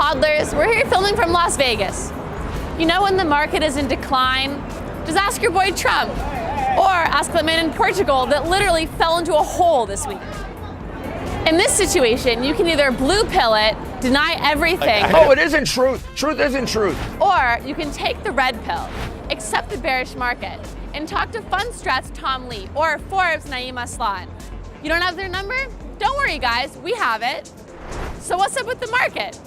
hodlers, we're here filming from Las Vegas. You know when the market is in decline? Just ask your boy Trump. Or ask the man in Portugal that literally fell into a hole this week. In this situation, you can either blue pill it, deny everything. Oh, it isn't truth. Truth isn't truth. Or you can take the red pill, accept the bearish market, and talk to Fundstrat's Tom Lee or Forbes' Naeem Aslan. You don't have their number? Don't worry, guys, we have it. So what's up with the market?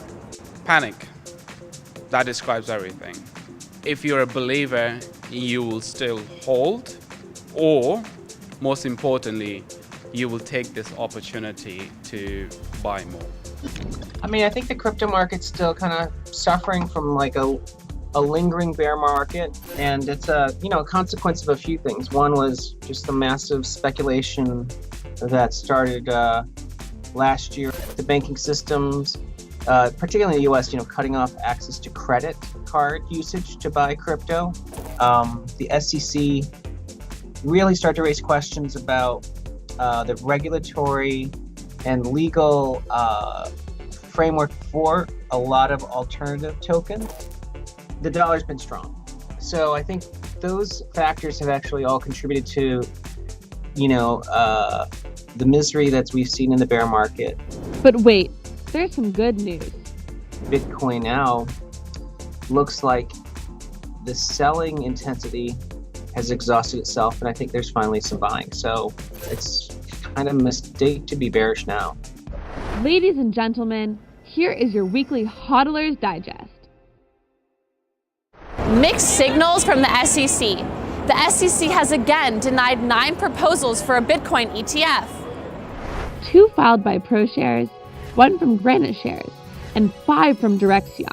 Panic. That describes everything. If you're a believer, you will still hold, or most importantly, you will take this opportunity to buy more. I mean, I think the crypto market's still kind of suffering from like a lingering bear market, and it's a consequence of a few things. One was just the massive speculation that started last year. The banking systems, particularly in the U.S., cutting off access to credit card usage to buy crypto. The SEC really started to raise questions about the regulatory and legal framework for a lot of alternative tokens. The dollar's been strong. So I think those factors have actually all contributed to, the misery that we've seen in the bear market. But wait, there's some good news. Bitcoin now looks like the selling intensity has exhausted itself, and I think there's finally some buying. So it's kind of a mistake to be bearish now. Ladies and gentlemen, here is your weekly HODLers Digest. Mixed signals from the SEC. The SEC has again denied 9 proposals for a Bitcoin ETF. 2 filed by ProShares, 1 from Granite Shares, and 5 from Direxion.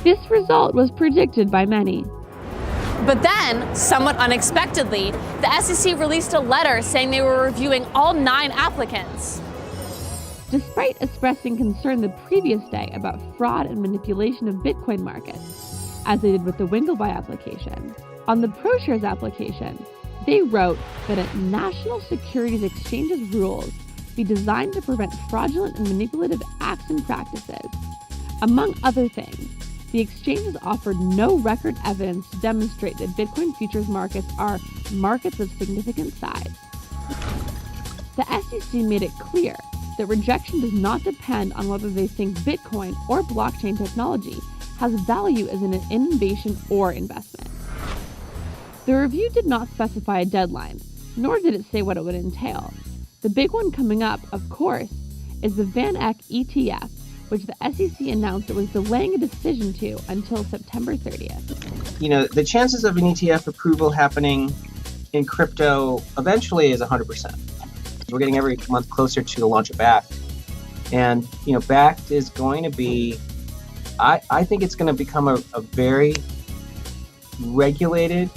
This result was predicted by many. But then, somewhat unexpectedly, the SEC released a letter saying they were reviewing all 9 applicants. Despite expressing concern the previous day about fraud and manipulation of Bitcoin markets, as they did with the Winklevi application, on the ProShares application, they wrote that a National Securities Exchange's rules be designed to prevent fraudulent and manipulative acts and practices. Among other things, the exchanges offered no record evidence to demonstrate that Bitcoin futures markets are markets of significant size. The SEC made it clear that rejection does not depend on whether they think Bitcoin or blockchain technology has value as an innovation or investment. The review did not specify a deadline, nor did it say what it would entail. The big one coming up, of course, is the Van Eck ETF, which the SEC announced it was delaying a decision to until September 30th. The chances of an ETF approval happening in crypto eventually is 100%. We're getting every month closer to the launch of Bakkt. And, Bakkt is going to be, I think it's going to become a very regulated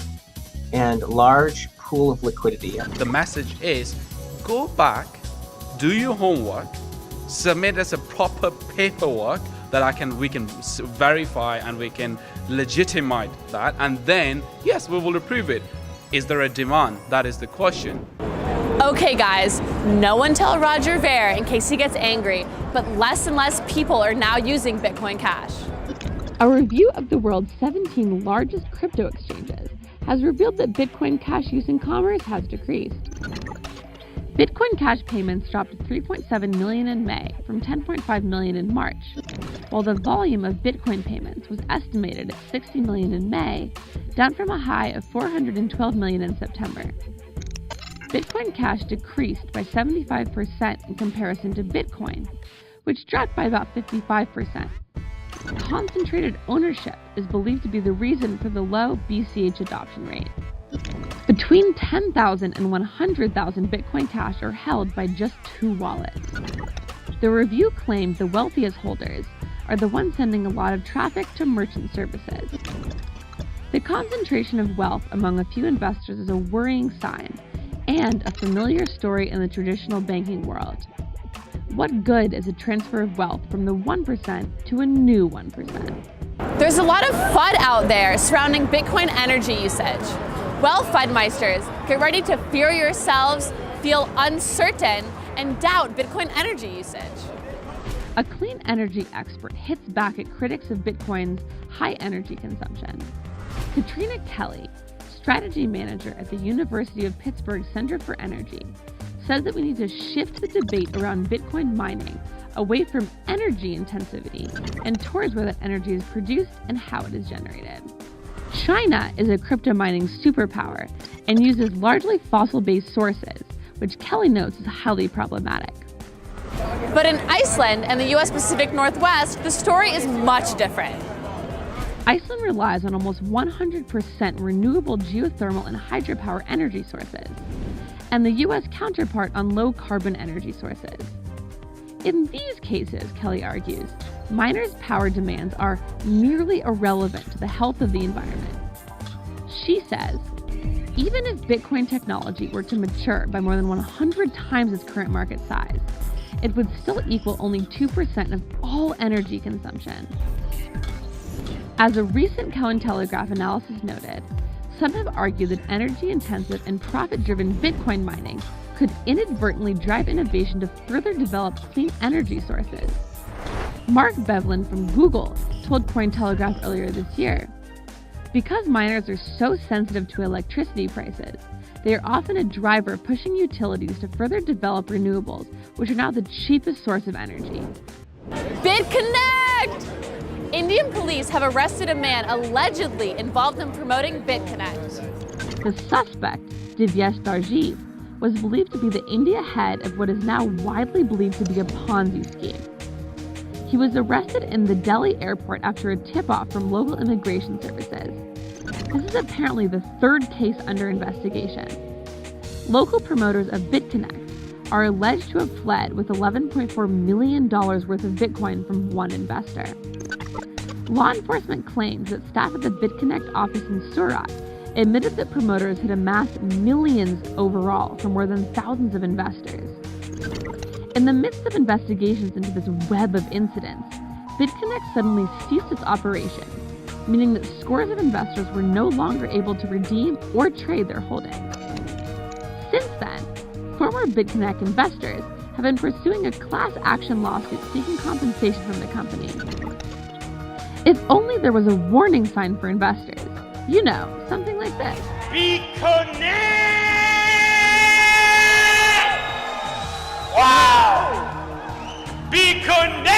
and large pool of liquidity. The message is, go back, do your homework, submit as a proper paperwork that we can verify and we can legitimize that, and then yes, we will approve it. Is there a demand? That is the question. Okay guys, no one tell Roger Ver in case he gets angry, but less and less people are now using Bitcoin Cash. A review of the world's 17 largest crypto exchanges has revealed that Bitcoin Cash use in commerce has decreased. Bitcoin Cash payments dropped to 3.7 million in May from 10.5 million in March, while the volume of Bitcoin payments was estimated at 60 million in May, down from a high of 412 million in September. Bitcoin Cash decreased by 75% in comparison to Bitcoin, which dropped by about 55%. Concentrated ownership is believed to be the reason for the low BCH adoption rate. Between 10,000 and 100,000 Bitcoin Cash are held by just 2 wallets. The review claimed the wealthiest holders are the ones sending a lot of traffic to merchant services. The concentration of wealth among a few investors is a worrying sign and a familiar story in the traditional banking world. What good is a transfer of wealth from the 1% to a new 1%? There's a lot of FUD out there surrounding Bitcoin energy usage. Well, FUDmeisters, get ready to fear yourselves, feel uncertain, and doubt Bitcoin energy usage. A clean energy expert hits back at critics of Bitcoin's high energy consumption. Katrina Kelly, strategy manager at the University of Pittsburgh Center for Energy, says that we need to shift the debate around Bitcoin mining away from energy intensivity and towards where that energy is produced and how it is generated. China is a crypto mining superpower and uses largely fossil-based sources, which Kelly notes is highly problematic. But in Iceland and the US Pacific Northwest, the story is much different. Iceland relies on almost 100% renewable geothermal and hydropower energy sources, and the US counterpart on low-carbon energy sources. In these cases, Kelly argues, miners' power demands are nearly irrelevant to the health of the environment. She says, even if Bitcoin technology were to mature by more than 100 times its current market size, it would still equal only 2% of all energy consumption. As a recent Cointelegraph analysis noted, some have argued that energy-intensive and profit-driven Bitcoin mining could inadvertently drive innovation to further develop clean energy sources. Mark Bevlin from Google told Cointelegraph earlier this year, because miners are so sensitive to electricity prices, they are often a driver pushing utilities to further develop renewables, which are now the cheapest source of energy. BitConnect! Indian police have arrested a man allegedly involved in promoting BitConnect. The suspect, Divyesh Darjeev, was believed to be the India head of what is now widely believed to be a Ponzi scheme. He was arrested in the Delhi airport after a tip-off from local immigration services. This is apparently the third case under investigation. Local promoters of BitConnect are alleged to have fled with $11.4 million worth of Bitcoin from one investor. Law enforcement claims that staff at the BitConnect office in Surat admitted that promoters had amassed millions overall from more than thousands of investors. In the midst of investigations into this web of incidents, BitConnect suddenly ceased its operations, meaning that scores of investors were no longer able to redeem or trade their holdings. Since then, former BitConnect investors have been pursuing a class action lawsuit seeking compensation from the company. If only there was a warning sign for investors. You know, something like this. BitConnect! Wow! BitConnect!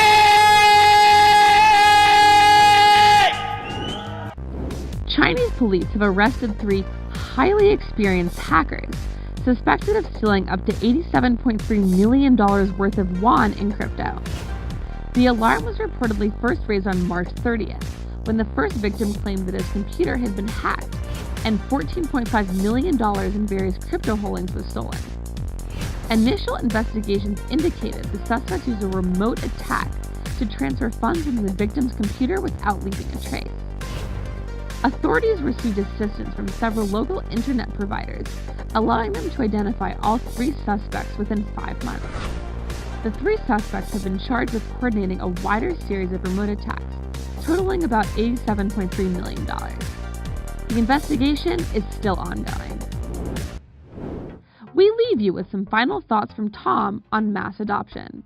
Chinese police have arrested 3 highly experienced hackers suspected of stealing up to $87.3 million worth of yuan in crypto. The alarm was reportedly first raised on March 30th, when the first victim claimed that his computer had been hacked and $14.5 million in various crypto holdings was stolen. Initial investigations indicated the suspect used a remote attack to transfer funds from the victim's computer without leaving a trace. Authorities received assistance from several local internet providers, allowing them to identify all 3 suspects within 5 months. The 3 suspects have been charged with coordinating a wider series of remote attacks, totaling about $87.3 million. The investigation is still ongoing. We leave you with some final thoughts from Tom on mass adoption.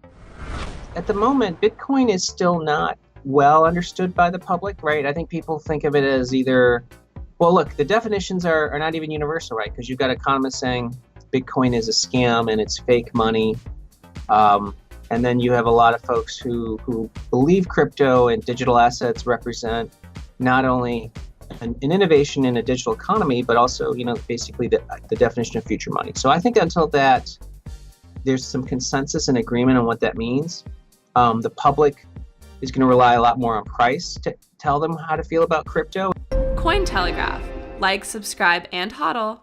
At the moment, Bitcoin is still not well understood by the public, right? I think people think of it as either, well, look, the definitions are not even universal, right? Because you've got economists saying Bitcoin is a scam and it's fake money. And then you have a lot of folks who believe crypto and digital assets represent not only an innovation in a digital economy, but also, basically the definition of future money. So I think until there's some consensus and agreement on what that means, the public is going to rely a lot more on price to tell them how to feel about crypto. Cointelegraph. Like, subscribe, and hodl.